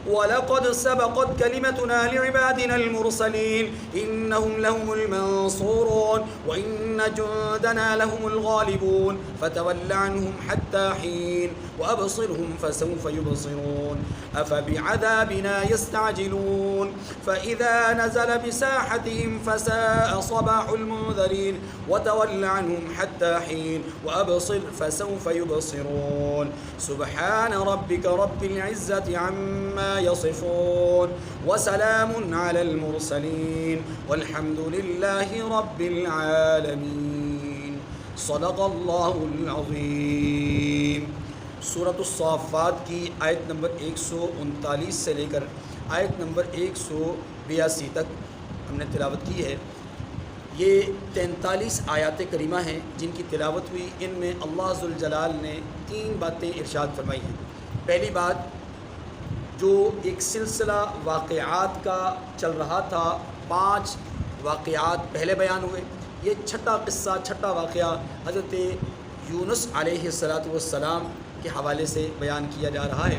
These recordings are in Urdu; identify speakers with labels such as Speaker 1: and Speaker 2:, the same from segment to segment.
Speaker 1: وَلَقَدْ سَبَقَتْ كَلِمَتُنَا لِعِبَادِنَا الْمُرْسَلِينَ إِنَّهُمْ لَهُمُ الْمَنصُورُونَ وَإِنَّ جُندَنَا لَهُمُ الْغَالِبُونَ فَتَوَلَّ عَنْهُمْ حَتَّى حِينٍ وَأَبْصِرْهُمْ فَسَوْفَ يُبْصِرُونَ أَفَبِعَذَابِنَا يَسْتَعْجِلُونَ فَإِذَا نَزَلَ بِسَاحَتِهِمْ فَسَاءَ صَبَاحُ الْمُنذَرِينَ وَتَوَلَّ عَنْهُمْ حَتَّى حِينٍ وَأَبْصِرْ فَسَوْفَ يُبْصِرُونَ سُبْحَانَ رَبِّكَ رَبِّ الْعِزَّةِ عَمَّا يصفون وسلام على المرسلين والحمد لله رب العالمين صدق اللہ العظیم۔ سورۃ الصافات کی آیت نمبر 139 سے لے کر آیت نمبر 182 تک ہم نے تلاوت کی ہے۔ یہ 43 آیات کریمہ ہیں جن کی تلاوت ہوئی۔ ان میں اللہ ذوالجلال نے 3 باتیں ارشاد فرمائی ہیں۔ پہلی بات، جو ایک سلسلہ واقعات کا چل رہا تھا، 5 واقعات پہلے بیان ہوئے، یہ چھٹا قصہ، چھٹا واقعہ حضرت یونس علیہ السلام کے حوالے سے بیان کیا جا رہا ہے۔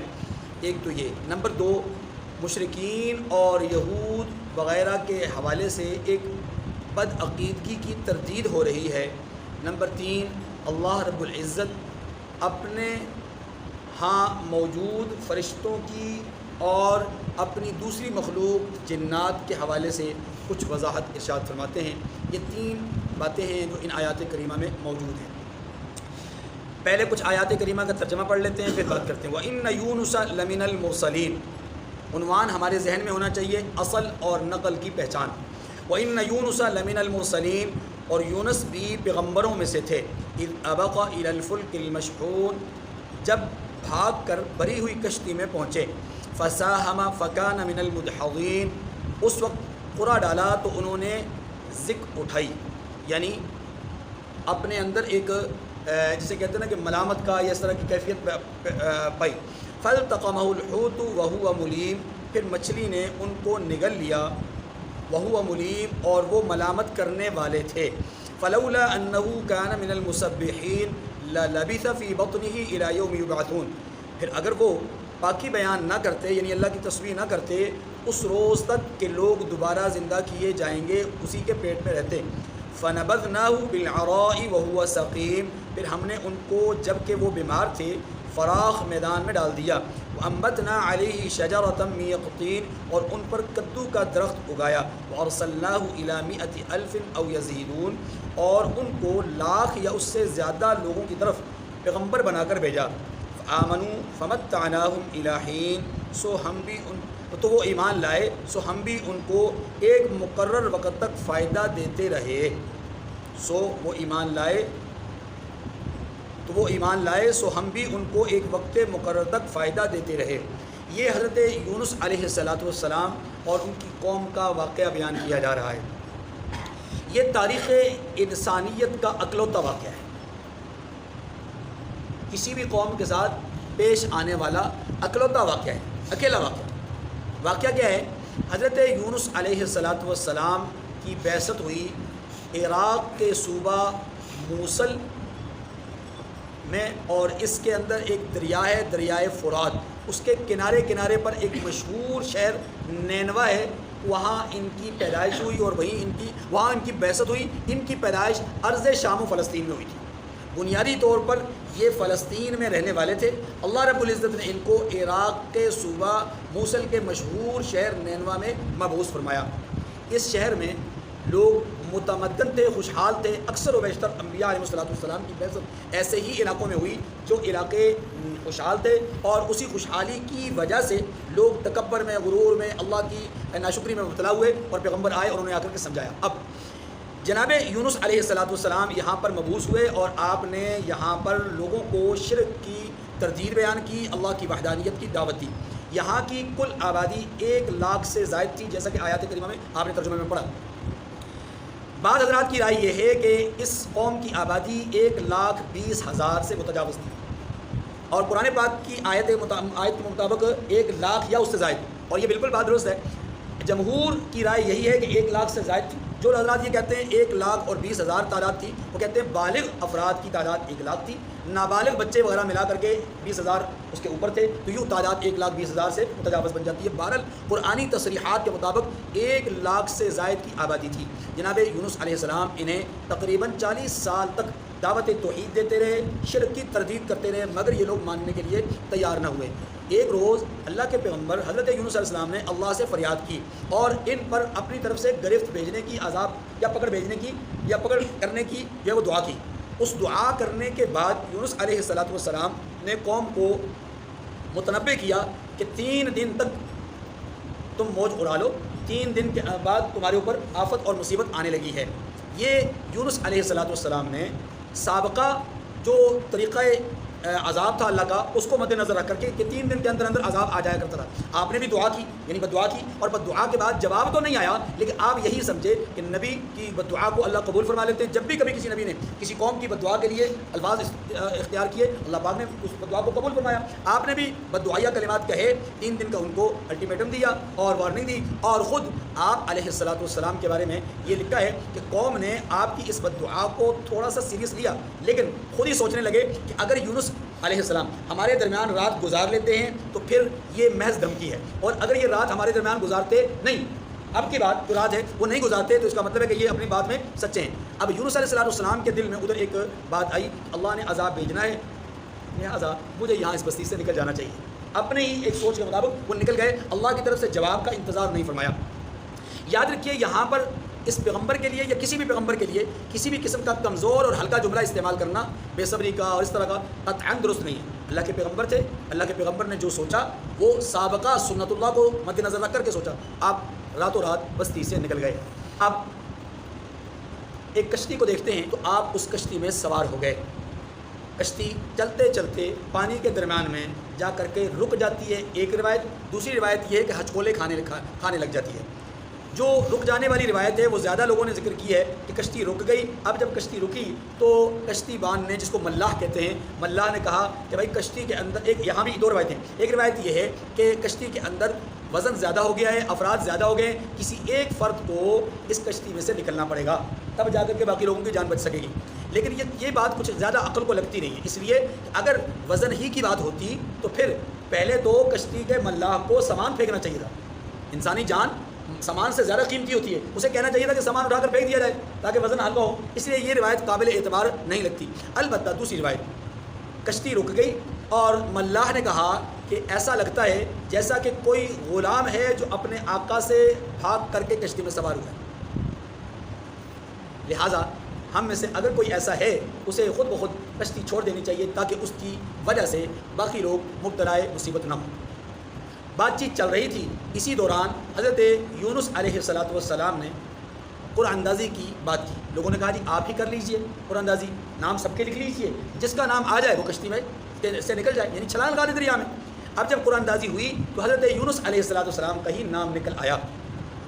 Speaker 1: ایک تو یہ۔ نمبر 2، مشرکین اور یہود وغیرہ کے حوالے سے ایک بدعقیدگی کی تردید ہو رہی ہے۔ نمبر 3، اللہ رب العزت اپنے ہاں موجود فرشتوں کی اور اپنی دوسری مخلوق جنات کے حوالے سے کچھ وضاحت ارشاد فرماتے ہیں۔ یہ 3 باتیں ہیں جو ان آیات کریمہ میں موجود ہیں۔ پہلے کچھ آیات کریمہ کا ترجمہ پڑھ لیتے ہیں، پھر بات کرتے ہیں۔ وَإِنَّ يُونُسَ لَمِنَ الْمُرْسَلِينَ، عنوان ہمارے ذہن میں ہونا چاہیے، اصل اور نقل کی پہچان۔ وَإِنَّ يُونُسَ لَمِنَ الْمُرْسَلِينَ، اور یونس بھی پیغمبروں میں سے تھے۔ اِذْ أَبَقَ إِلَى الْفُلْكِ الْمَشْحُونِ، جب بھاگ کر بھری ہوئی کشتی میں پہنچے۔ فَسَاهَمَ فَكَانَ مِنَ الْمُدْحَضِينَ، اس وقت قرعہ ڈالا تو انہوں نے ذک اٹھائی، یعنی اپنے اندر ایک جسے کہتے ہیں نا کہ ملامت کا یا اس طرح کی کیفیت پائی۔ فَالْتَقَمَهُ الْحُوتُ وَهُوَ مُلِيمٌ، پھر مچھلی نے ان کو نگل لیا، وَهُوَ مُلِيمٌ، اور وہ ملامت کرنے والے تھے۔ فَلَوْلَا أَنَّهُ كَانَ مِنَ الْمُسَبِّحِينَ لَلَبِثَ فِي بَطْنِهِ إِلَى يَوْمِ يُبْعَثُونَ، پھر اگر وہ پاکی بیان نہ کرتے، یعنی اللہ کی تسبیح نہ کرتے، اس روز تک کہ لوگ دوبارہ زندہ کیے جائیں گے اسی کے پیٹ میں رہتے۔ فَنَبَذْنَاهُ بِالْعَرَاءِ وَهُوَ سَقِيمٌ، پھر ہم نے ان کو جب کہ وہ بیمار تھے فراخ میدان میں ڈال دیا۔ وَأَنبَتْنَا عَلَيْهِ شَجَرَةً مِّن يَقْطِينٍ، اور ان پر کدو کا درخت اگایا۔ وَأَرْسَلْنَاهُ إِلَى مِائَةِ أَلْفٍ أَوْ يَزِيدُونَ، اور ان کو 1,00,000 یا اس سے زیادہ لوگوں کی طرف پیغمبر بنا کر بھیجا۔ فَآمَنُوا فَمَتَّعْنَاهُمْ إِلَىٰ حِينٍ، سو ہم بھی تو وہ ایمان لائے، سو ہم بھی ان کو ایک مقرر وقت تک فائدہ دیتے رہے۔ سو وہ ایمان لائے سو ہم بھی ان کو ایک وقت مقرر تک فائدہ دیتے رہے۔ یہ حضرت یونس علیہ السلام اور ان کی قوم کا واقعہ بیان کیا جا رہا ہے۔ یہ تاریخ انسانیت کا اکلوتا واقعہ ہے، کسی بھی قوم کے ساتھ پیش آنے والا اکلوتا واقعہ ہے، اکیلا واقعہ۔ واقعہ کیا ہے؟ حضرت یونس علیہ السلام کی بعثت ہوئی عراق کے صوبہ موصل میں، اور اس کے اندر ایک دریا ہے، دریائے فرات، اس کے کنارے کنارے پر ایک مشہور شہر نینوا ہے، وہاں ان کی پیدائش ہوئی اور وہاں ان کی بعثت ہوئی۔ ان کی پیدائش ارض شام و فلسطین میں ہوئی تھی۔ بنیادی طور پر یہ فلسطین میں رہنے والے تھے۔ اللہ رب العزت نے ان کو عراق کے صوبہ موصل کے مشہور شہر نینوا میں مبعوث فرمایا۔ اس شہر میں لوگ متمدن تھے، خوشحال تھے۔ اکثر و بیشتر انبیاء علیہ السلام کی بعثت ایسے ہی علاقوں میں ہوئی جو علاقے خوشحال تھے، اور اسی خوشحالی کی وجہ سے لوگ تکبر میں، غرور میں، اللہ کی ناشکری میں مبتلا ہوئے، اور پیغمبر آئے اور انہوں نے آ کر کے سمجھایا۔ اب جناب یونس علیہ السلام یہاں پر مبعوث ہوئے، اور آپ نے یہاں پر لوگوں کو شرک کی تردید بیان کی، اللہ کی وحدانیت کی دعوت دی۔ یہاں کی کل آبادی 1,00,000 سے زائد تھی، جیسا کہ آیات کریمہ میں آپ نے ترجمے میں پڑھا۔ بعض حضرات کی رائے یہ ہے کہ اس قوم کی آبادی 1,20,000 سے متجاوز تھی، اور قرآن پاک کی آیت کے مطابق 1,00,000 یا اس سے زائد، اور یہ بالکل بات درست ہے۔ جمہور کی رائے یہی ہے کہ 1,00,000 سے زائد تھی، جو حضرات یہ کہتے ہیں 1,20,000 تعداد تھی، وہ کہتے ہیں بالغ افراد کی تعداد 1,00,000 تھی، نابالغ بچے وغیرہ ملا کر کے 20,000 اس کے اوپر تھے، تو یوں تعداد 1,20,000 سے متجاوز بن جاتی ہے۔ بہرحال قرآنی تصریحات کے مطابق 1,00,000 سے زائد کی آبادی تھی۔ جناب یونس علیہ السلام انہیں تقریباً 40 سال تک دعوت توحید دیتے رہے، شرک کی تردید کرتے رہے، مگر یہ لوگ ماننے کے لیے تیار نہ ہوئے۔ ایک روز اللہ کے پیغمبر حضرت یونس علیہ السلام نے اللہ سے فریاد کی اور ان پر اپنی طرف سے گرفت بھیجنے کی، عذاب یا پکڑ بھیجنے کی یا پکڑ کرنے کی وہ دعا کی۔ اس دعا کرنے کے بعد یونس علیہ السلام نے قوم کو متنبع کیا کہ 3 دن تک تم موج اڑا لو، 3 دن کے بعد تمہارے اوپر آفت اور مصیبت آنے لگی ہے۔ یہ یونس علیہ السلام نے سابقہ جو طریقہ عذاب تھا اللہ کا، اس کو مد نظر رکھ کر کے کہ 3 دن کے اندر اندر عذاب آ جایا کرتا تھا۔ آپ نے بھی دعا کی، یعنی بد دعا کی، اور بد دعا کے بعد جواب تو نہیں آیا، لیکن آپ یہی سمجھے کہ نبی کی بد دعا کو اللہ قبول فرما لیتے ہیں۔ جب بھی کبھی کسی نبی نے کسی قوم کی بد دعا کے لیے الفاظ اختیار کیے، اللہ پاک نے اس بد دعا کو قبول فرمایا۔ آپ نے بھی بد دعائیہ کلمات کہے، 3 دن کا ان کو الٹیمیٹم دیا اور وارننگ دی، اور خود آپ علیہ السلام کے بارے میں یہ لکھا ہے کہ قوم نے آپ کی اس بد دعا کو تھوڑا سا سیریس لیا، لیکن خود ہی سوچنے لگے کہ اگر یونس علیہ السلام ہمارے درمیان رات گزار لیتے ہیں تو پھر یہ محض دھمکی ہے، اور اگر یہ رات ہمارے درمیان گزارتے نہیں، اب کی بات جو رات ہے وہ نہیں گزارتے، تو اس کا مطلب ہے کہ یہ اپنی بات میں سچے ہیں۔ اب یونس علیہ السلام کے دل میں ادھر ایک بات آئی، اللہ نے عذاب بھیجنا ہے، لہٰذا مجھے یہاں اس بستی سے نکل جانا چاہیے۔ اپنے ہی ایک سوچ کے مطابق وہ نکل گئے، اللہ کی طرف سے جواب کا انتظار نہیں فرمایا۔ یاد رکھیے یہاں پر اس پیغمبر کے لیے یا کسی بھی پیغمبر کے لیے کسی بھی قسم کا کمزور اور ہلکا جملہ استعمال کرنا بے صبری کا اور اس طرح کا قطعاً درست نہیں ہے۔ اللہ کے پیغمبر تھے، اللہ کے پیغمبر نے جو سوچا وہ سابقہ سنت اللہ کو مد نظر رکھ کر کے سوچا۔ آپ راتوں رات بستی سے نکل گئے۔ اب ایک کشتی کو دیکھتے ہیں تو آپ اس کشتی میں سوار ہو گئے۔ کشتی چلتے چلتے پانی کے درمیان میں جا کر کے رک جاتی ہے، ایک روایت۔ دوسری روایت یہ ہے کہ ہچکولے کھانے لگ جاتی ہے۔ جو رک جانے والی روایت ہے وہ زیادہ لوگوں نے ذکر کی ہے کہ کشتی رک گئی۔ اب جب کشتی رکی تو کشتی بان نے، جس کو ملاح کہتے ہیں، ملاح نے کہا کہ بھائی کشتی کے اندر یہاں بھی 2 روایتیں، ایک روایت یہ ہے کہ کشتی کے اندر وزن زیادہ ہو گیا ہے، افراد زیادہ ہو گئے ہیں، کسی ایک فرد کو اس کشتی میں سے نکلنا پڑے گا، تب جا کر کے باقی لوگوں کی جان بچ سکے گی۔ لیکن یہ بات کچھ زیادہ عقل کو لگتی نہیں ہے، اس لیے اگر وزن ہی کی بات ہوتی تو پھر پہلے تو کشتی کے ملاح کو سامان پھینکنا چاہیے تھا۔ انسانی جان سامان سے زیادہ قیمتی ہوتی ہے، اسے کہنا چاہیے تھا کہ سامان اٹھا کر پھینک دیا جائے تاکہ وزن ہلکا ہو، اس لیے یہ روایت قابل اعتبار نہیں لگتی۔ البتہ دوسری روایت، کشتی رک گئی اور ملاح نے کہا کہ ایسا لگتا ہے جیسا کہ کوئی غلام ہے جو اپنے آقا سے بھاگ کر کے کشتی میں سوار ہوا ہے، لہٰذا ہم میں سے اگر کوئی ایسا ہے اسے خود بخود کشتی چھوڑ دینی چاہیے تاکہ اس کی وجہ سے باقی لوگ مبتلا مصیبت نہ ہوں۔ بات چیت چل رہی تھی، اسی دوران حضرت یونس علیہ السلام نے قرآن اندازی کی بات کی۔ لوگوں نے کہا جی آپ ہی کر لیجئے قرآن اندازی، نام سب کے لکھ لیجئے، جس کا نام آ جائے وہ کشتی میں سے نکل جائے، یعنی چھلانگ لگا دے دریا میں۔ اب جب قرآن اندازی ہوئی تو حضرت یونس علیہ السلام کا ہی نام نکل آیا۔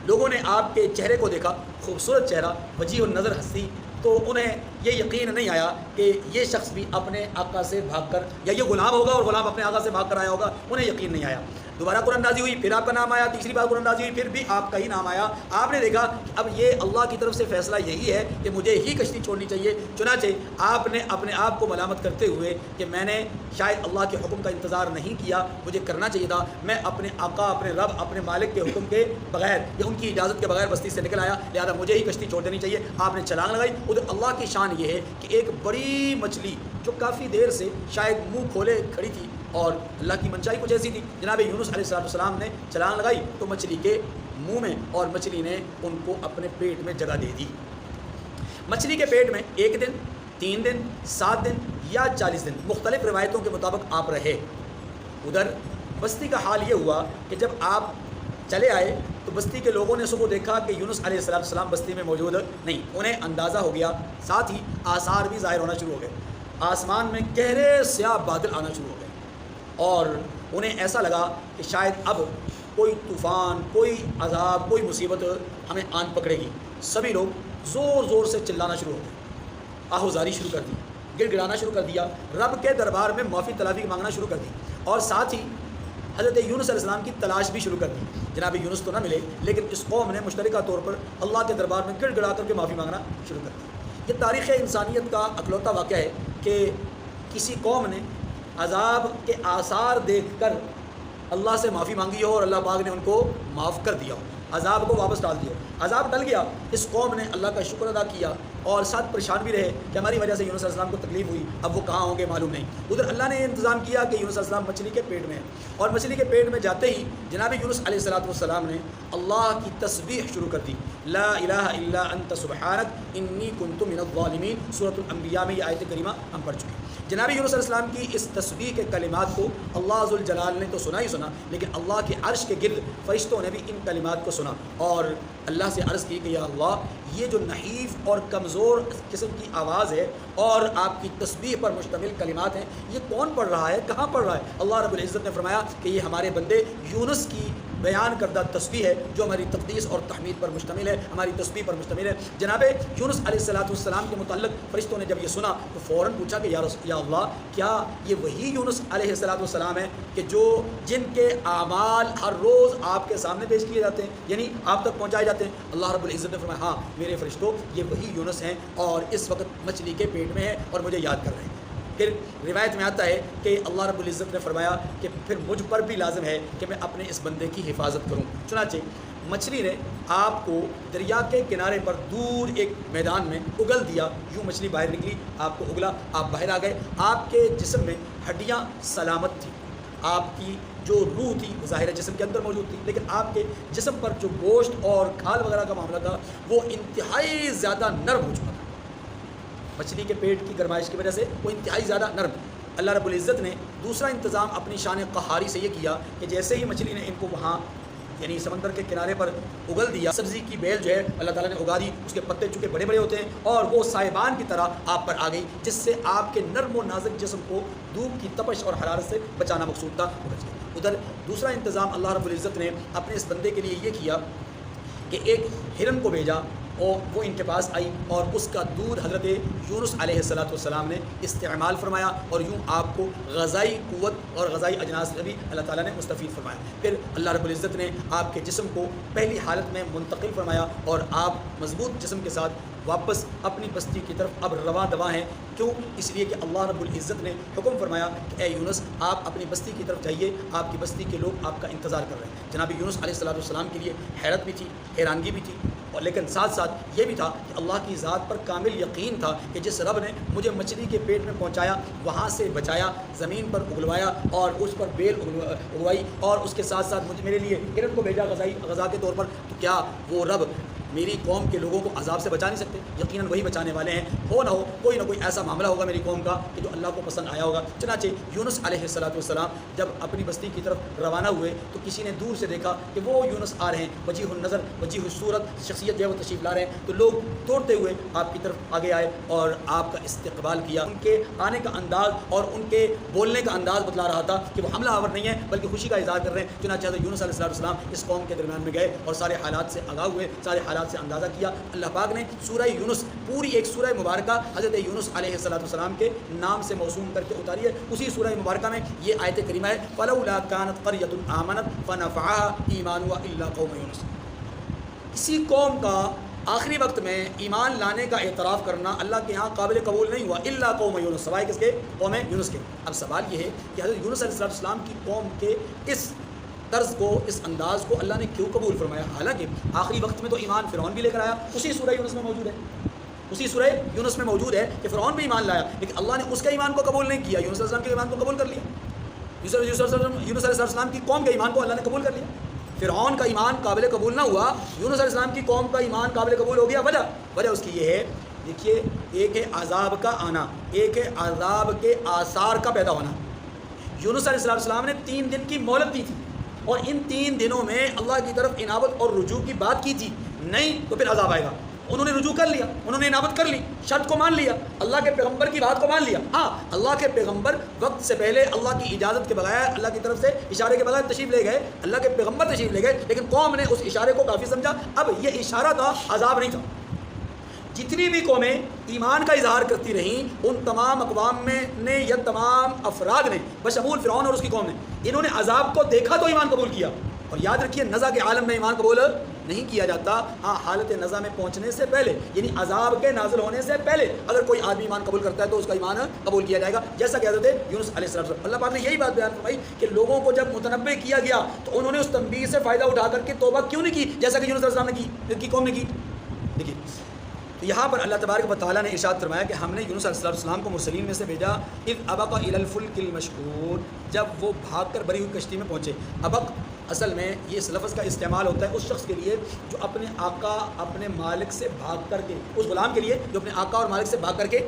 Speaker 1: لوگوں نے آپ کے چہرے کو دیکھا، خوبصورت چہرہ، وجیح النظر ہستی، تو انہیں یہ یقین نہیں آیا کہ یہ شخص بھی اپنے آقا سے بھاگ کر، یا یہ غلام ہوگا اور غلام اپنے آقا سے بھاگ کر آیا ہوگا، انہیں یقین نہیں آیا۔ دوبارہ قرآن اندازی ہوئی، پھر آپ کا نام آیا، تیسری بار قرآن اندازی ہوئی، پھر بھی آپ کا ہی نام آیا۔ آپ نے دیکھا کہ اب یہ اللہ کی طرف سے فیصلہ یہی ہے کہ مجھے ہی کشتی چھوڑنی چاہیے، چنانچہ آپ نے اپنے آپ کو ملامت کرتے ہوئے کہ میں نے شاید اللہ کے حکم کا انتظار نہیں کیا، مجھے کرنا چاہیے تھا، میں اپنے آقا، اپنے رب، اپنے مالک کے حکم کے بغیر یا ان کی اجازت کے بغیر بستی سے نکل آیا، لہٰذا مجھے ہی کشتی چھوڑ دینی چاہیے۔ آپ نے چھلانگ لگائی۔ ادھر اللہ کی شان یہ ہے کہ ایک بڑی مچھلی جو کافی دیر سے شاید منہ کھولے کھڑی تھی اور اللہ کی منشائی کچھ ایسی تھی، جناب یونس علیہ السلام نے چھلانگ لگائی تو مچھلی کے منہ میں، اور مچھلی نے ان کو اپنے پیٹ میں جگہ دے دی۔ مچھلی کے پیٹ میں 1 دن، 3 دن، 7 دن یا 40 دن، مختلف روایتوں کے مطابق آپ رہے۔ ادھر بستی کا حال یہ ہوا کہ جب آپ چلے آئے تو بستی کے لوگوں نے صبح دیکھا کہ یونس علیہ السلام بستی میں موجود نہیں، انہیں اندازہ ہو گیا، ساتھ ہی آثار بھی ظاہر ہونا شروع ہو گئے، آسمان میں گہرے سیاہ بادل آنا شروع ہو گئے، اور انہیں ایسا لگا کہ شاید اب کوئی طوفان، کوئی عذاب، کوئی مصیبت ہمیں آن پکڑے گی۔ سبھی لوگ زور زور سے چلانا شروع ہو گئے، آہوزاری شروع کر دی، گڑ گڑانا شروع کر دیا، رب کے دربار میں معافی تلافی مانگنا شروع کر دی، اور ساتھ ہی حضرت یونس علیہ السلام کی تلاش بھی شروع کر دی. جناب یونس تو نہ ملے لیکن اس قوم نے مشترکہ طور پر اللہ کے دربار میں گڑ گڑا کر کے معافی مانگنا شروع کر دی. یہ تاریخ انسانیت کا اکلوتا واقعہ ہے کہ کسی قوم نے عذاب کے آثار دیکھ کر اللہ سے معافی مانگی ہو اور اللہ پاک نے ان کو معاف کر دیا ہو، عذاب کو واپس ڈال دیا. عذاب ٹل گیا، اس قوم نے اللہ کا شکر ادا کیا اور ساتھ پریشان بھی رہے کہ ہماری وجہ سے یونس علیہ السلام کو تکلیف ہوئی، اب وہ کہاں ہوں گے معلوم نہیں. ادھر اللہ نے انتظام کیا کہ یونس علیہ السلام مچھلی کے پیٹ میں ہے، اور مچھلی کے پیٹ میں جاتے ہی جناب یونس علیہ السلام نے اللہ کی تسبیح شروع کر دی. لا الہ الا انت سبحانک انی کنت من الظالمین، سورۃ الانبیاء میں یہ آیت کریمہ ہم پڑھ چکے ہیں. جناب یونس علیہ السلام کی اس تسبیح کے کلمات کو اللہ ذوالجلال نے تو سنا ہی سنا، لیکن اللہ کے عرش کے گرد فرشتوں نے بھی ان کلمات کو سنا اور اللہ سے عرض کی کہ یا اللہ یہ جو نحیف اور کمزور قسم کی آواز ہے اور آپ کی تسبیح پر مشتمل کلمات ہیں، یہ کون پڑھ رہا ہے، کہاں پڑھ رہا ہے؟ اللہ رب العزت نے فرمایا کہ یہ ہمارے بندے یونس کی بیان کردہ تسبیح ہے جو ہماری تقدیس اور تحمید پر مشتمل ہے، ہماری تسبیح پر مشتمل ہے. جناب یونس علیہ السلام کے متعلق فرشتوں نے جب یہ سنا تو فوراً پوچھا کہ یا اللہ کیا یہ وہی یونس علیہ السلام ہے کہ جن کے اعمال ہر روز آپ کے سامنے پیش کیے جاتے ہیں، یعنی آپ تک پہنچائے جاتے ہیں؟ اللہ رب العزت نے فرمایا ہاں میرے فرشتوں یہ وہی یونس ہیں اور اس وقت مچھلی کے پیٹ میں ہے اور مجھے یاد کر رہے ہیں. پھر روایت میں آتا ہے کہ اللہ رب العزت نے فرمایا کہ پھر مجھ پر بھی لازم ہے کہ میں اپنے اس بندے کی حفاظت کروں. چنانچہ مچھلی نے آپ کو دریا کے کنارے پر دور ایک میدان میں اگل دیا، یوں مچھلی باہر نکلی، آپ کو اگلا، آپ باہر آ گئے. آپ کے جسم میں ہڈیاں سلامت تھیں، آپ کی جو روح تھی ظاہر جسم کے اندر موجود تھی، لیکن آپ کے جسم پر جو گوشت اور کھال وغیرہ کا معاملہ تھا وہ انتہائی زیادہ نرم ہو چکا تھا. مچھلی کے پیٹ کی گرمائش کی وجہ سے وہ انتہائی زیادہ نرم. اللہ رب العزت نے دوسرا انتظام اپنی شان قہاری سے یہ کیا کہ جیسے ہی مچھلی نے ان کو وہاں یعنی سمندر کے کنارے پر اگل دیا، سبزی کی بیل جو ہے اللہ تعالیٰ نے اگا دی، اس کے پتے چونکہ بڑے بڑے ہوتے ہیں اور وہ سائبان کی طرح آپ پر آ گئی، جس سے آپ کے نرم و نازک جسم کو دھوپ کی تپش اور حرارت سے بچانا مقصود تھا. ادھر دوسرا انتظام اللہ رب العزت نے اپنے اس بندے کے لیے یہ کیا کہ ایک ہرن کو بھیجا اور وہ ان کے پاس آئی اور اس کا دودھ حضرت یونس علیہ السلام نے استعمال فرمایا اور یوں آپ کو غذائی قوت اور غذائی اجناس سے بھی اللہ تعالیٰ نے مستفید فرمایا. پھر اللہ رب العزت نے آپ کے جسم کو پہلی حالت میں منتقل فرمایا اور آپ مضبوط جسم کے ساتھ واپس اپنی بستی کی طرف اب رواں دواں ہیں. کیوں؟ اس لیے کہ اللہ رب العزت نے حکم فرمایا کہ اے یونس آپ اپنی بستی کی طرف جائیے، آپ کی بستی کے لوگ آپ کا انتظار کر رہے ہیں. جناب یونس علیہ السلام کے لیے حیرت بھی تھی، حیرانگی بھی تھی، اور لیکن ساتھ ساتھ یہ بھی تھا کہ اللہ کی ذات پر کامل یقین تھا کہ جس رب نے مجھے مچھلی کے پیٹ میں پہنچایا، وہاں سے بچایا، زمین پر اگلوایا اور اس پر بیل اگوائی اور اس کے ساتھ ساتھ مجھے میرے لیے ہرن کو بھیجا غذا کے طور پر، تو کیا وہ رب میری قوم کے لوگوں کو عذاب سے بچا نہیں سکتے؟ یقیناً وہی بچانے والے ہیں. ہو نہ ہو کوئی نہ کوئی ایسا معاملہ ہوگا میری قوم کا کہ جو اللہ کو پسند آیا ہوگا. چنانچہ یونس علیہ السلام جب اپنی بستی کی طرف روانہ ہوئے تو کسی نے دور سے دیکھا کہ وہ یونس آ رہے ہیں، وجیح النظر، وجیح الصورت، شخصیت جو ہے وہ تشریف لا رہے ہیں. تو لوگ دوڑتے ہوئے آپ کی طرف آگے آئے اور آپ کا استقبال کیا. ان کے آنے کا انداز اور ان کے بولنے کا انداز بتلا رہا تھا کہ وہ حملہ آور نہیں ہے بلکہ خوشی کا اظہار کر رہے ہیں. چنانچہ یونس علیہ السلام اس قوم کے درمیان میں گئے اور سارے حالات سے آگاہ ہوئے، سارے حالات سے اندازہ کیا. اللہ پاک نے سورہ یونس پوری ایک سورہ مبارکہ حضرت یونس علیہ السلام کے نام سے موسوم کر کے اتاری ہے. اسی سورہ مبارکہ میں یہ آیت کریمہ ہے فلولا كانت قرية آمنت فنفعها ایمانها الا قوم یونس. کسی قوم کا آخری وقت میں ایمان لانے کا اعتراف کرنا اللہ کے ہاں قابل قبول نہیں ہوا الا قوم یونس، سوائے کس کے؟ قوم یونس کے. اب سوال یہ ہے کہ حضرت یونس علیہ السلام کی قوم کے اس طرز کو، اس انداز کو اللہ نے کیوں قبول فرمایا؟ حالانکہ آخری وقت میں تو ایمان فرعون بھی لے کر آیا، اسی سورہ یونس میں موجود ہے، اسی سورہ یونس میں موجود ہے کہ فرعون بھی ایمان لایا، لیکن اللہ نے اس کے ایمان کو قبول نہیں کیا، یونس علیہ السلام کے ایمان کو قبول کر لیا. یونس علیہ السلام کی قوم کے ایمان کو اللہ نے قبول کر لیا. فرعون کا ایمان قابل قبول نہ ہوا، یونس علیہ السلام کی قوم کا ایمان قابل قبول ہو گیا. وجہ اس کی یہ ہے، دیکھیے ایک ہے عذاب کا آنا، ایک ہے عذاب کے آثار کا پیدا ہونا. یونس علیہ السلام نے 3 دن کی مہلت دی تھی اور ان 3 دنوں میں اللہ کی طرف انابت اور رجوع کی بات کی تھی، نہیں تو پھر عذاب آئے گا. انہوں نے رجوع کر لیا، انہوں نے انابت کر لی، شرط کو مان لیا، اللہ کے پیغمبر کی بات کو مان لیا. ہاں اللہ کے پیغمبر وقت سے پہلے اللہ کی اجازت کے بغیر، اللہ کی طرف سے اشارے کے بغیر تشریف لے گئے، اللہ کے پیغمبر تشریف لے گئے، لیکن قوم نے اس اشارے کو کافی سمجھا. اب یہ اشارہ تھا، عذاب نہیں تھا. جتنی بھی قومیں ایمان کا اظہار کرتی رہیں، ان تمام اقوام میں نے یا تمام افراد نے بشمول فرعون اور اس کی قوم نے، انہوں نے عذاب کو دیکھا تو ایمان قبول کیا. اور یاد رکھیے نزا کے عالم میں ایمان قبول نہیں کیا جاتا. ہاں حالت نزا میں پہنچنے سے پہلے، یعنی عذاب کے نازل ہونے سے پہلے اگر کوئی آدمی ایمان قبول کرتا ہے تو اس کا ایمان قبول کیا جائے گا. جیسا کہ حضرت یونس علیہ السلام، اللہ پاک نے یہی بات بیان فرمائی کہ لوگوں کو جب متنبع کیا گیا تو انہوں نے اس تنبیہ سے فائدہ اٹھا کر کے توبہ کیوں نہیں کی جیسا کہ یونس علیہ السلام نے کی قوم نے کی. دیکھیے تو یہاں پر اللہ تبارک و تعالیٰ نے ارشاد فرمایا کہ ہم نے یونس علیہ السلام کو مرسلین میں سے بھیجا. اذ ابق الی الفلک المشحون، جب وہ بھاگ کر بری ہوئی کشتی میں پہنچے. ابق اصل میں یہ اس لفظ کا استعمال ہوتا ہے اس شخص کے لیے جو اپنے آقا اپنے مالک سے بھاگ کر کے، اس غلام کے لیے جو اپنے آقا اور مالک سے بھاگ کر کے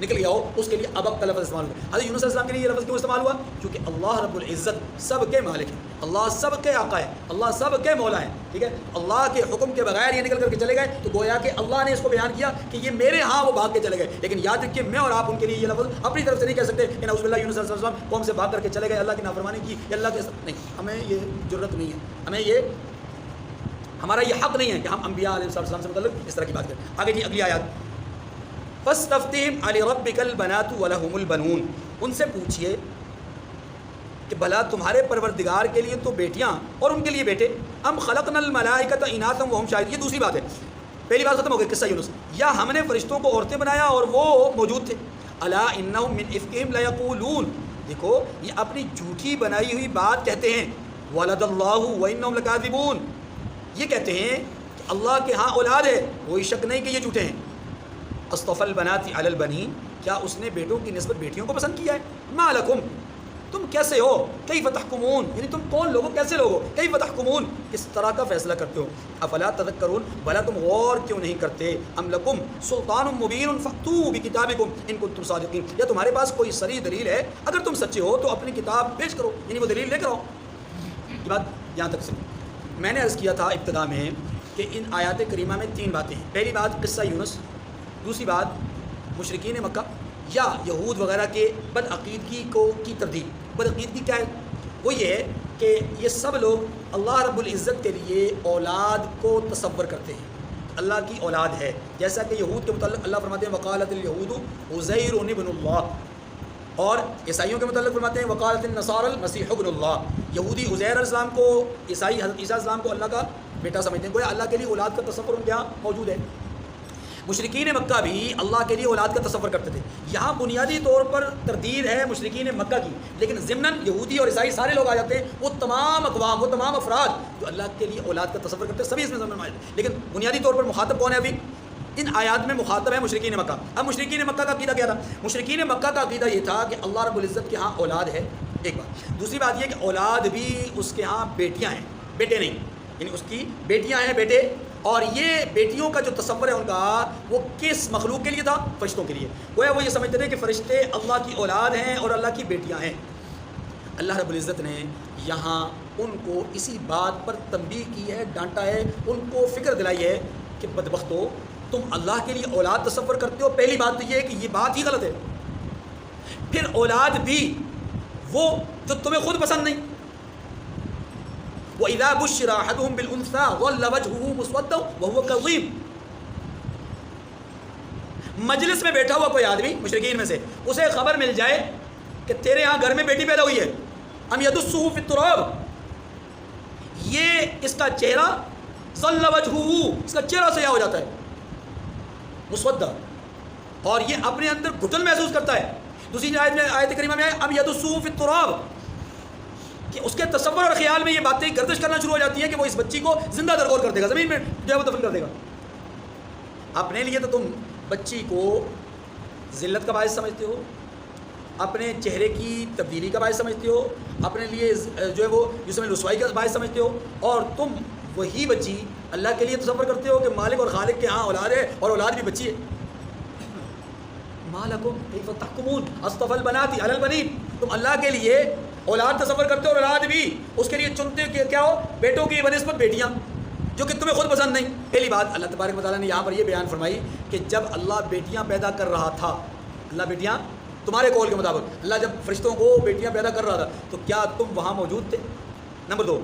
Speaker 1: نکل گیا ہو، اس کے لیے ابق کا لفظ استعمال ہوا. حضرت یونس علیہ السلام کے لیے یہ لفظ کیوں استعمال ہوا؟ کیونکہ اللہ رب العزت سب کے مالک ہیں، اللہ سب کے آقا ہے، اللہ سب کے مولا ہے. ٹھیک ہے، اللہ کے حکم کے بغیر یہ نکل کر کے چلے گئے تو گویا کہ اللہ نے اس کو بیان کیا کہ یہ میرے ہاں وہ بھاگ کے چلے گئے. لیکن یاد رکھیے میں اور آپ ان کے لیے یہ لفظ اپنی طرف سے نہیں کہہ سکتے کہ نعوذ باللہ یونس علیہ السلام قوم سے بھاگ کر کے چلے گئے، اللہ کی نافرمانی کی یا اللہ کے نہیں. ہمیں یہ جرت نہیں ہے، ہمیں یہ ہمارا یہ حق نہیں ہے کہ ہم انبیاء علیہ السلام سے متعلق اس طرح کی بات کریں. آگے جی اگلی آیات، فاستفتہم لربک البنات ولہم البنون، ان سے پوچھئے کہ بھلا تمہارے پروردگار کے لیے تو بیٹیاں اور ان کے لیے بیٹے. ام خلقنا الملائکۃ اناثا وہم شاہدون، یہ دوسری بات ہے. پہلی بات ختم ہو گئی قصہ یونس، یا ہم نے فرشتوں کو عورتیں بنایا اور وہ موجود تھے. الا انہم من افکہم لیقولون، دیکھو یہ اپنی جھوٹی بنائی ہوئی بات کہتے ہیں. ولد اللہ وانہم لکاذبون، یہ کہتے ہیں کہ اللہ کے ہاں اولاد ہے، کوئی شک نہیں کہ یہ جھوٹے ہیں. اصطفى البنات علی البنین، کیا اس نے بیٹوں کی نسبت بیٹیوں کو پسند کیا ہے. ما لکم، تم کیسے ہو. کیف تحکمون، یعنی تم کون لوگ ہو، کیسے لوگ ہو. کیف تحکمون، کس طرح کا فیصلہ کرتے ہو. افلا تذکرون، بھلا تم غور کیوں نہیں کرتے. ام لکم سلطان مبین فاتوا بکتابکم ان کنتم صادقین، یا تمہارے پاس کوئی صریح دلیل ہے، اگر تم سچے ہو تو اپنی کتاب پیش کرو، یعنی وہ دلیل لے کر آؤ. یہ بات یہاں تک سے میں نے عرض کیا تھا ابتدا میں کہ ان آیات کریمہ میں تین باتیں ہیں. پہلی بات قصہ یونس، دوسری بات مشرکین مکہ یا یہود وغیرہ کے بدعقیدگی کی تردید. بدعقیدگی کیا ہے؟ وہ یہ ہے کہ یہ سب لوگ اللہ رب العزت کے لیے اولاد کو تصور کرتے ہیں، اللہ کی اولاد ہے. جیسا کہ یہود کے متعلق اللہ فرماتے ہیں وقالت الیہود عزیر ابن اللہ، اور عیسائیوں کے متعلق فرماتے ہیں وقالت النصارى المسیح ابن اللہ. یہودی عزیر علیہ السلام کو، عیسائی حضرت عیسیٰ علیہ السلام کو اللہ کا بیٹا سمجھتے ہیں، گویا اللہ کے لیے اولاد کا تصور ان کے یہاں موجود ہے. مشرکین مکہ بھی اللہ کے لیے اولاد کا تصور کرتے تھے. یہاں بنیادی طور پر تردید ہے مشرکین مکہ کی، لیکن ضمناً یہودی اور عیسائی سارے لوگ آ جاتے ہیں. وہ تمام اقوام، وہ تمام افراد جو اللہ کے لیے اولاد کا تصور کرتے ہیں سبھی اس میں ضمن آئے. لیکن بنیادی طور پر مخاطب کون ہے؟ ابھی ان آیات میں مخاطب ہے مشرکین مکہ. اب مشرکین مکہ کا عقیدہ کیا تھا؟ مشرکین مکہ کا عقیدہ یہ تھا کہ اللہ رب العزت کے ہاں اولاد ہے، ایک بات. دوسری بات یہ کہ اولاد بھی اس کے ہاں بیٹیاں ہیں، بیٹے نہیں، یعنی اس کی بیٹیاں ہیں بیٹے. اور یہ بیٹیوں کا جو تصور ہے ان کا، وہ کس مخلوق کے لیے تھا؟ فرشتوں کے لیے. گویا وہ یہ سمجھتے تھے کہ فرشتے اللہ کی اولاد ہیں اور اللہ کی بیٹیاں ہیں. اللہ رب العزت نے یہاں ان کو اسی بات پر تنبیہ کی ہے، ڈانٹا ہے، ان کو فکر دلائی ہے کہ بدبختو، تم اللہ کے لیے اولاد تصور کرتے ہو. پہلی بات تو یہ ہے کہ یہ بات ہی غلط ہے. پھر اولاد بھی وہ جو تمہیں خود پسند نہیں. وَإِذَا بُشِّرَ أَحَدُهُمْ بِالْأُنثَىٰ ظَلَّ وَجْهُهُ مُسْوَدًّا وَهُوَ كَظِيمٌ، مجلس میں بیٹھا ہوا کوئی آدمی مشرکین میں سے، اسے خبر مل جائے کہ تیرے ہاں گھر میں بیٹی پیدا ہوئی ہے، أَمْ يَدُسُّهُ فِي التُّرَابِ، یہ اس کا چہرہ ظَلَّ وَجْهُهُ، اس کا چہرہ سیاہ ہو جاتا ہے مسودہ، اور یہ اپنے اندر گھٹن محسوس کرتا ہے. دوسری آیت کریمہ میں آئے أَمْ يَدُسُّهُ فِي التُّرَابِ، کہ اس کے تصور اور خیال میں یہ باتیں گردش کرنا شروع ہو جاتی ہیں کہ وہ اس بچی کو زندہ درگور کر دے گا، زمین میں جو ہے وہ دفن کر دے گا. اپنے لیے تو تم بچی کو ذلت کا باعث سمجھتے ہو، اپنے چہرے کی تبدیلی کا باعث سمجھتے ہو، اپنے لیے جو ہے وہ جس میں رسوائی کا باعث سمجھتے ہو، اور تم وہی بچی اللہ کے لیے تصور کرتے ہو کہ مالک اور خالق کے ہاں اولاد ہے اور اولاد بھی بچی ہے. ما لکم کیف تحکمون اصطفى البنات علی البنین، تم اللہ کے لیے اولاد تصور کرتے ہو اور اولاد بھی اس کے لیے چنتے کہ کیا ہو؟ بیٹوں کی بنسبت بیٹیاں، جو کہ تمہیں خود پسند نہیں. پہلی بات اللہ تبارک و تعالیٰ نے یہاں پر یہ بیان فرمائی کہ جب اللہ بیٹیاں پیدا کر رہا تھا، اللہ بیٹیاں تمہارے قول کے مطابق اللہ جب فرشتوں کو بیٹیاں پیدا کر رہا تھا تو کیا تم وہاں موجود تھے؟ نمبر 2،